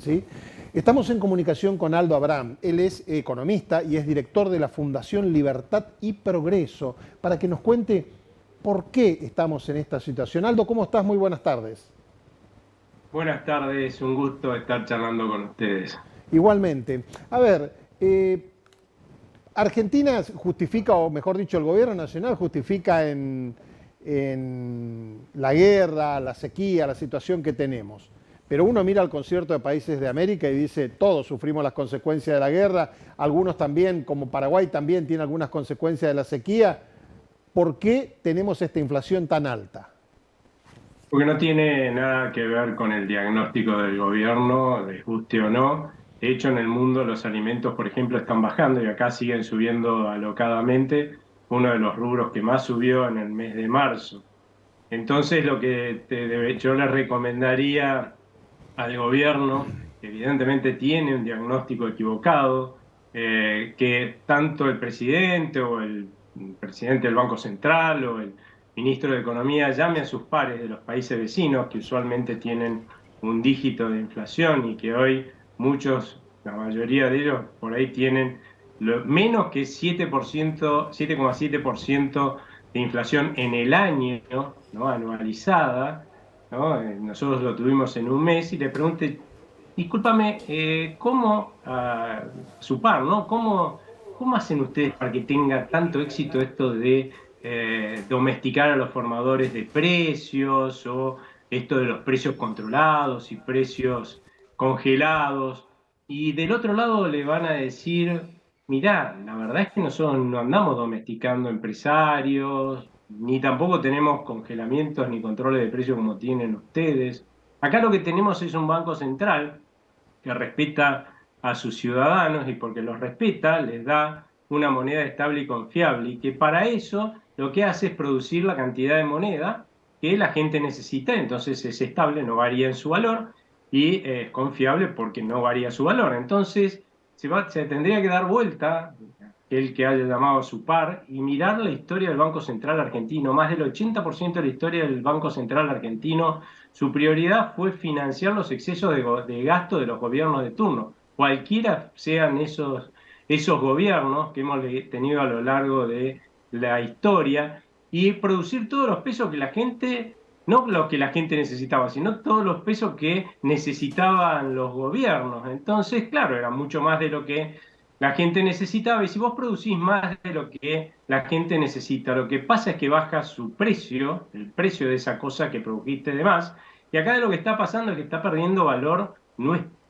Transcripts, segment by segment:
¿sí? Estamos en comunicación con Aldo Abraham. Él es economista y es director de la Fundación Libertad y Progreso, para que nos cuente por qué estamos en esta situación. Aldo, ¿cómo estás? Muy buenas tardes. Buenas tardes, un gusto estar charlando con ustedes. Igualmente. A ver, Argentina justifica, o mejor dicho, el gobierno nacional justifica en la guerra, la sequía, la situación que tenemos. Pero uno mira al concierto de países de América y dice, todos sufrimos las consecuencias de la guerra, algunos también, como Paraguay, también tiene algunas consecuencias de la sequía. ¿Por qué tenemos esta inflación tan alta? Porque no tiene nada que ver con el diagnóstico del gobierno, les guste o no. De hecho, en el mundo los alimentos, por ejemplo, están bajando y acá siguen subiendo alocadamente. Uno de los rubros que más subió en el mes de marzo. Entonces, lo que yo le recomendaría al gobierno, que evidentemente tiene un diagnóstico equivocado, que tanto el presidente o el presidente del Banco Central o el ministro de Economía llame a sus pares de los países vecinos, que usualmente tienen un dígito de inflación y que hoy muchos, la mayoría de ellos, por ahí tienen menos que 7%, 7,7% de inflación en el año, ¿no? Anualizada, ¿no? Nosotros lo tuvimos en un mes y le pregunté, discúlpame, ¿cómo, su par, ¿no? ¿Cómo hacen ustedes para que tenga tanto éxito esto de domesticar a los formadores de precios o esto de los precios controlados y precios congelados? Y del otro lado le van a decir, mirá, la verdad es que nosotros no andamos domesticando empresarios, ni tampoco tenemos congelamientos ni controles de precios como tienen ustedes. Acá lo que tenemos es un banco central que respeta a sus ciudadanos y porque los respeta les da una moneda estable y confiable y que para eso lo que hace es producir la cantidad de moneda que la gente necesita, entonces es estable, no varía en su valor y es confiable porque no varía su valor. Entonces se tendría que dar vuelta el que haya llamado a su par y mirar la historia del Banco Central argentino. Más del 80% de la historia del Banco Central argentino, su prioridad fue financiar los excesos de gasto de los gobiernos de turno, cualquiera sean esos gobiernos que hemos tenido a lo largo de la historia, y producir todos los pesos que la gente, no los que la gente necesitaba, sino todos los pesos que necesitaban los gobiernos. Entonces, claro, era mucho más de lo que la gente necesitaba, y si vos producís más de lo que la gente necesita, lo que pasa es que baja su precio, el precio de esa cosa que produjiste de más, y acá lo que está pasando es que está perdiendo valor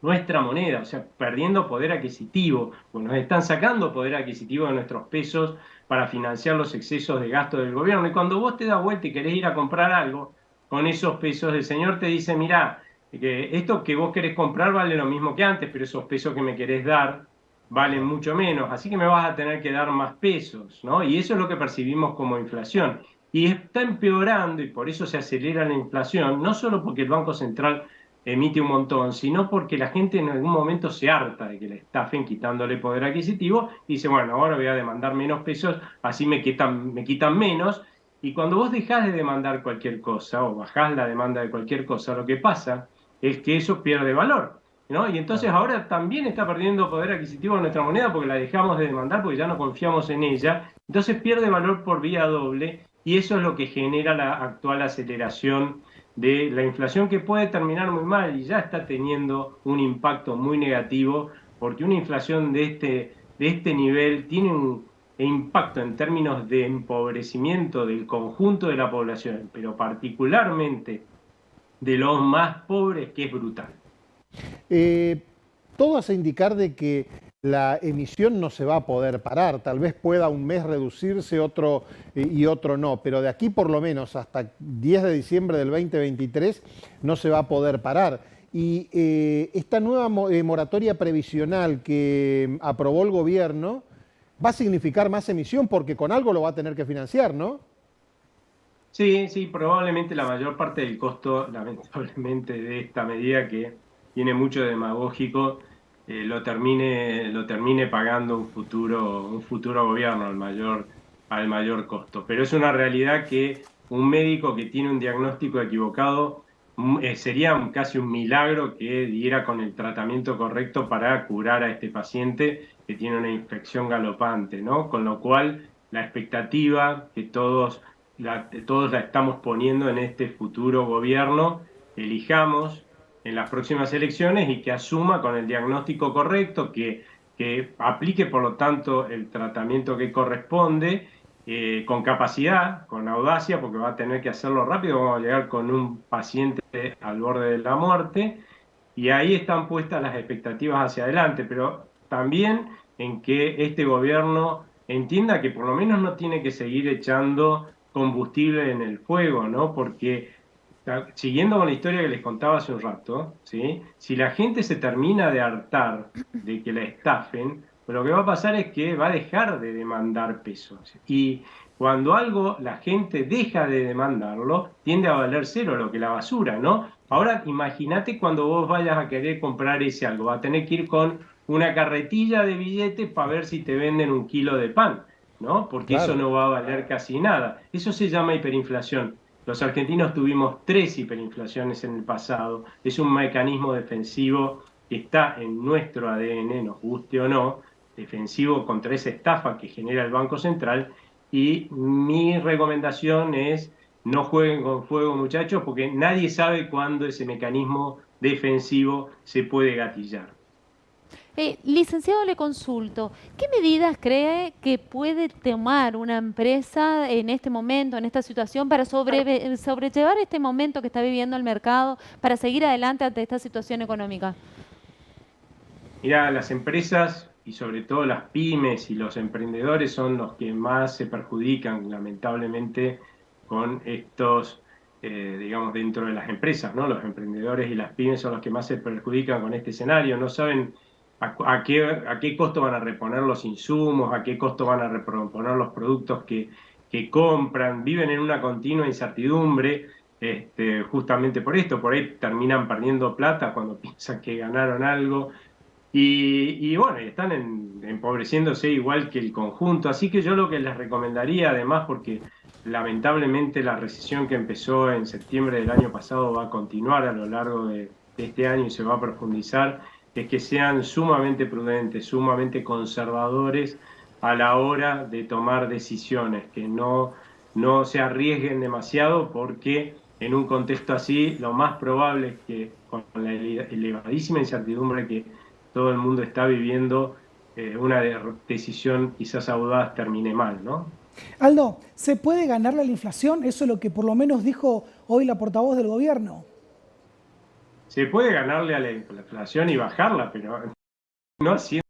nuestra moneda, o sea, perdiendo poder adquisitivo, pues nos están sacando poder adquisitivo de nuestros pesos para financiar los excesos de gasto del gobierno, y cuando vos te das vuelta y querés ir a comprar algo con esos pesos, el señor te dice, mirá, que esto que vos querés comprar vale lo mismo que antes, pero esos pesos que me querés dar valen mucho menos, así que me vas a tener que dar más pesos, ¿no? Y eso es lo que percibimos como inflación. Y está empeorando y por eso se acelera la inflación, no solo porque el Banco Central emite un montón, sino porque la gente en algún momento se harta de que le estafen quitándole poder adquisitivo y dice, bueno, ahora voy a demandar menos pesos, así me quitan menos. Y cuando vos dejás de demandar cualquier cosa o bajás la demanda de cualquier cosa, lo que pasa es que eso pierde valor, ¿no? Y entonces Claro. ahora también está perdiendo poder adquisitivo nuestra moneda porque la dejamos de demandar, porque ya no confiamos en ella. Entonces pierde valor por vía doble y eso es lo que genera la actual aceleración de la inflación, que puede terminar muy mal y ya está teniendo un impacto muy negativo, porque una inflación de este nivel tiene un impacto en términos de empobrecimiento del conjunto de la población, pero particularmente de los más pobres, que es brutal. Eh, Todo hace indicar de que la emisión no se va a poder parar. Tal vez pueda un mes reducirse, otro y otro no, pero de aquí por lo menos hasta 10 de diciembre del 2023 no se va a poder parar. Y esta nueva moratoria previsional que aprobó el gobierno va a significar más emisión porque con algo lo va a tener que financiar, ¿no? Sí, sí, probablemente la mayor parte del costo, lamentablemente, de esta medida, que tiene mucho de demagógico, lo termine pagando un futuro gobierno al mayor costo. Pero es una realidad que un médico que tiene un diagnóstico equivocado sería casi un milagro que diera con el tratamiento correcto para curar a este paciente que tiene una infección galopante, ¿no? Con lo cual, la expectativa que todos la estamos poniendo en este futuro gobierno, elijamos en las próximas elecciones y que asuma con el diagnóstico correcto, que aplique, por lo tanto, el tratamiento que corresponde con capacidad, con audacia, porque va a tener que hacerlo rápido, vamos a llegar con un paciente al borde de la muerte, y ahí están puestas las expectativas hacia adelante, pero también en que este gobierno entienda que por lo menos no tiene que seguir echando combustible en el fuego, ¿no? Porque siguiendo con la historia que les contaba hace un rato, ¿sí? Si la gente se termina de hartar de que la estafen, pues lo que va a pasar es que va a dejar de demandar pesos. Y cuando algo la gente deja de demandarlo, tiende a valer cero, lo que la basura, ¿no? Ahora imagínate cuando vos vayas a querer comprar ese algo, vas a tener que ir con una carretilla de billetes para ver si te venden un kilo de pan, ¿no? Porque eso Claro. no va a valer casi nada. Eso se llama hiperinflación. Los argentinos tuvimos 3 hiperinflaciones en el pasado. Es un mecanismo defensivo que está en nuestro ADN, nos guste o no, defensivo contra esa estafa que genera el Banco Central. Y mi recomendación es no jueguen con fuego, muchachos, porque nadie sabe cuándo ese mecanismo defensivo se puede gatillar. Licenciado, le consulto, ¿qué medidas cree que puede tomar una empresa en este momento, en esta situación, para sobrellevar este momento que está viviendo el mercado, para seguir adelante ante esta situación económica? Mira, las empresas y sobre todo las pymes y los emprendedores son los que más se perjudican, lamentablemente, con estos, digamos, dentro de las empresas, ¿no? Los emprendedores y las pymes son los que más se perjudican con este escenario. No saben a qué costo van a reponer los insumos, a qué costo van a reponer los productos que compran, viven en una continua incertidumbre. Justamente por esto, por ahí terminan perdiendo plata cuando piensan que ganaron algo y bueno, están empobreciéndose igual que el conjunto. Así que yo lo que les recomendaría, además, porque lamentablemente la recesión que empezó en septiembre del año pasado va a continuar a lo largo de este año y se va a profundizar, es que sean sumamente prudentes, sumamente conservadores a la hora de tomar decisiones, que no se arriesguen demasiado porque en un contexto así lo más probable es que con la elevadísima incertidumbre que todo el mundo está viviendo, una decisión quizás audaz termine mal, ¿no? Aldo, ¿se puede ganarle a la inflación? Eso es lo que por lo menos dijo hoy la portavoz del gobierno. Se puede ganarle a la inflación y bajarla, pero no haciendo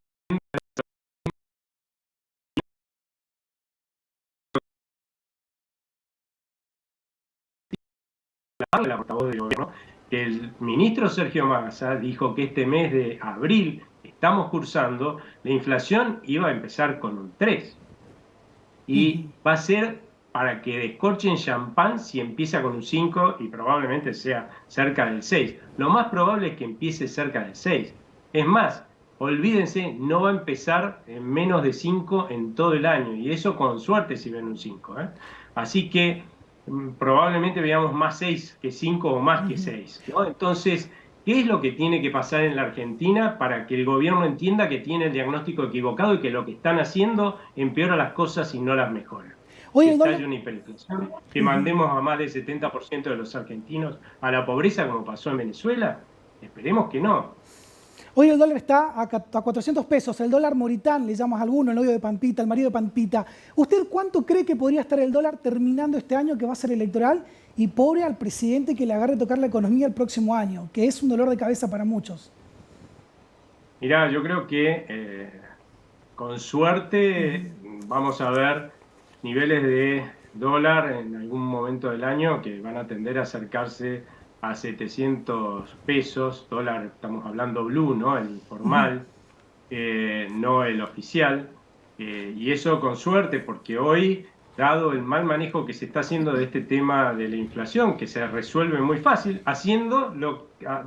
la portavoz del gobierno, que el ministro Sergio Massa dijo que este mes de abril que estamos cursando, la inflación iba a empezar con un 3 y va a ser para que descorchen champán si empieza con un 5 y probablemente sea cerca del 6. Lo más probable es que empiece cerca del 6. Es más, olvídense, no va a empezar en menos de 5 en todo el año, y eso con suerte si ven un 5, ¿eh? Así que probablemente veamos más 6 que 5 o más que 6, ¿no? Entonces, ¿qué es lo que tiene que pasar en la Argentina para que el gobierno entienda que tiene el diagnóstico equivocado y que lo que están haciendo empeora las cosas y no las mejora? Hoy Que el dólar, estalle una hiperinflación, que mandemos a más del 70% de los argentinos a la pobreza como pasó en Venezuela. Esperemos que no. hoy el dólar está a 400 pesos. El dólar Moritán, le llamas a alguno, el novio de Pampita, el marido de Pampita. ¿Usted cuánto cree que podría estar el dólar terminando este año que va a ser electoral? Y pobre al presidente que le agarre tocar la economía el próximo año, que es un dolor de cabeza para muchos. Mirá, yo creo que con suerte vamos a ver niveles de dólar en algún momento del año que van a tender a acercarse a 700 pesos, dólar, estamos hablando blue, ¿no? El informal, no el oficial, y eso con suerte, porque hoy, dado el mal manejo que se está haciendo de este tema de la inflación, que se resuelve muy fácil,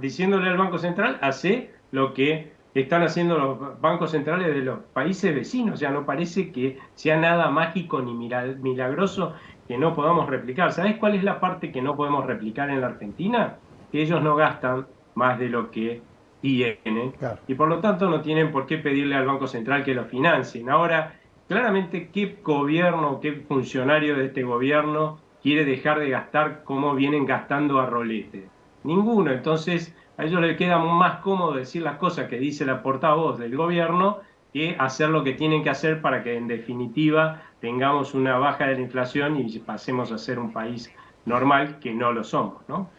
diciéndole al Banco Central, hace lo que están haciendo los bancos centrales de los países vecinos. O sea, no parece que sea nada mágico ni milagroso que no podamos replicar. ¿Sabés cuál es la parte que no podemos replicar en la Argentina? que ellos no gastan más de lo que tienen, Claro. y por lo tanto no tienen por qué pedirle al Banco Central que lo financien. Ahora, claramente, ¿qué gobierno, qué funcionario de este gobierno quiere dejar de gastar como vienen gastando a rolete? Ninguno. Entonces, a ellos les queda más cómodo decir las cosas que dice la portavoz del gobierno que hacer lo que tienen que hacer para que, en definitiva, tengamos una baja de la inflación y pasemos a ser un país normal, que no lo somos, ¿no?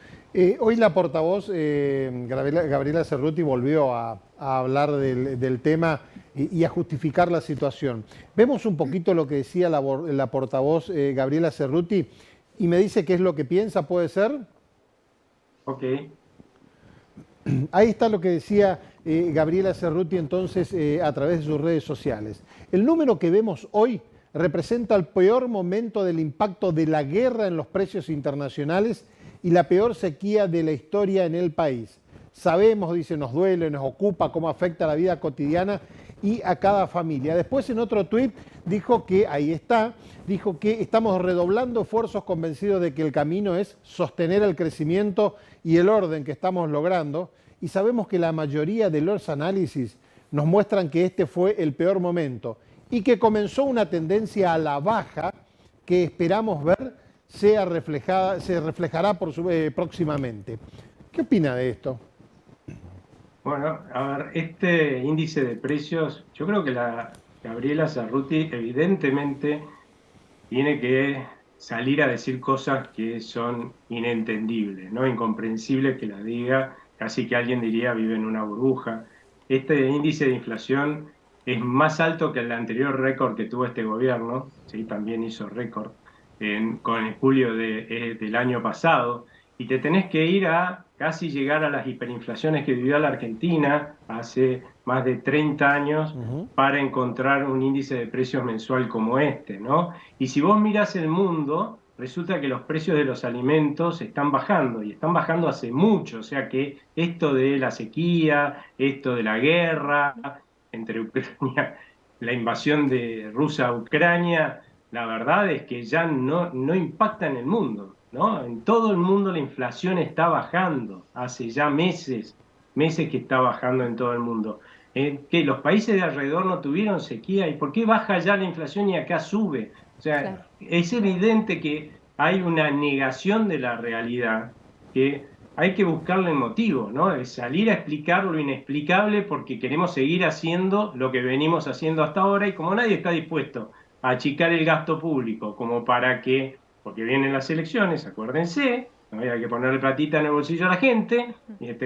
Hoy la portavoz Gabriela Cerruti volvió a hablar del tema y a justificar la situación. Vemos un poquito lo que decía la portavoz Gabriela Cerruti y me dice qué es lo que piensa, ¿puede ser? Ok. Ahí está lo que decía Gabriela Cerruti entonces a través de sus redes sociales. El número que vemos hoy representa el peor momento del impacto de la guerra en los precios internacionales y la peor sequía de la historia en el país. Sabemos, dice, nos duele, nos ocupa cómo afecta la vida cotidiana y a cada familia. Después, en otro tuit, dijo que, ahí está, dijo que estamos redoblando esfuerzos convencidos de que el camino es sostener el crecimiento y el orden que estamos logrando, y sabemos que la mayoría de los análisis nos muestran que este fue el peor momento y que comenzó una tendencia a la baja que esperamos ver se reflejará próximamente. ¿Qué opina de esto? Bueno, a ver, este índice de precios, yo creo que la Gabriela Cerruti evidentemente tiene que salir a decir cosas que son inentendibles, ¿no? Incomprensibles que las diga, casi que alguien diría vive en una burbuja. Este índice de inflación es más alto que el anterior récord que tuvo este gobierno, ¿sí? También hizo récord con el julio del año pasado, y te tenés que ir a casi llegar a las hiperinflaciones que vivió la Argentina hace más de 30 años para encontrar un índice de precios mensual como este, ¿no? Y si vos mirás el mundo, resulta que los precios de los alimentos están bajando, y están bajando hace mucho, o sea que esto de la sequía, esto de la guerra entre Ucrania, la invasión de Rusia a Ucrania, la verdad es que ya no impacta en el mundo, ¿no? En todo el mundo la inflación está bajando, hace ya meses que está bajando en todo el mundo. Que los países de alrededor no tuvieron sequía, ¿y por qué baja ya la inflación y acá sube? O sea, claro, es evidente que hay una negación de la realidad que hay que buscarle el motivo, ¿no? Es salir a explicar lo inexplicable porque queremos seguir haciendo lo que venimos haciendo hasta ahora, y como nadie está dispuesto a achicar el gasto público como para que, porque vienen las elecciones, acuérdense, ¿no? Hay que ponerle platita en el bolsillo a la gente,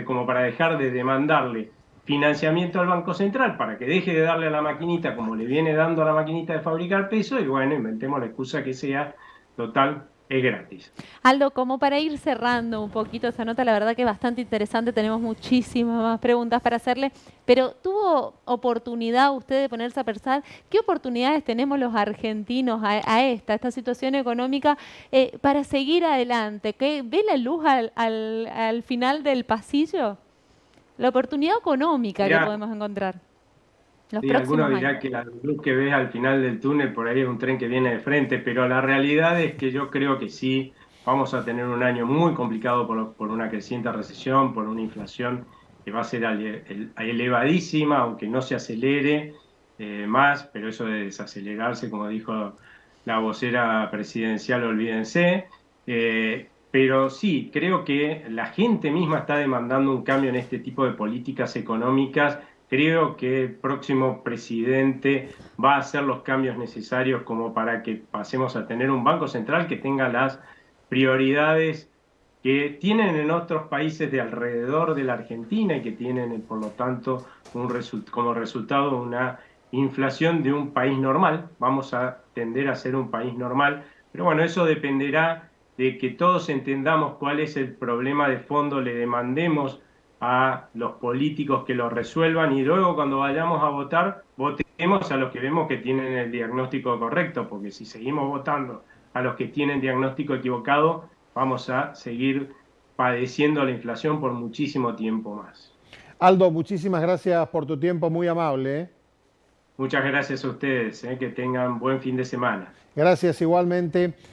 como para dejar de demandarle financiamiento al Banco Central para que deje de darle a la maquinita como le viene dando a la maquinita de fabricar peso, y bueno, inventemos la excusa que sea, total, es gratis. Aldo, como para ir cerrando un poquito esa nota, la verdad que es bastante interesante, tenemos muchísimas más preguntas para hacerle, pero ¿tuvo oportunidad usted de ponerse a pensar qué oportunidades tenemos los argentinos a esta situación económica para seguir adelante? ¿Ve la luz al final del pasillo? La oportunidad económica que podemos encontrar. Sí, alguno dirá que la luz que ves al final del túnel por ahí es un tren que viene de frente, pero la realidad es que yo creo que sí, vamos a tener un año muy complicado por una creciente recesión, por una inflación que va a ser elevadísima, aunque no se acelere más, pero eso de desacelerarse, como dijo la vocera presidencial, olvídense. Pero sí, creo que la gente misma está demandando un cambio en este tipo de políticas económicas. Creo que el próximo presidente va a hacer los cambios necesarios como para que pasemos a tener un Banco Central que tenga las prioridades que tienen en otros países de alrededor de la Argentina y que tienen, por lo tanto, como resultado una inflación de un país normal. Vamos a tender a ser un país normal, pero bueno, eso dependerá de que todos entendamos cuál es el problema de fondo, le demandemos a los políticos que lo resuelvan, y luego cuando vayamos a votar, votemos a los que vemos que tienen el diagnóstico correcto, porque si seguimos votando a los que tienen diagnóstico equivocado, vamos a seguir padeciendo la inflación por muchísimo tiempo más. Aldo, muchísimas gracias por tu tiempo, muy amable. Muchas gracias a ustedes, que tengan buen fin de semana. Gracias igualmente.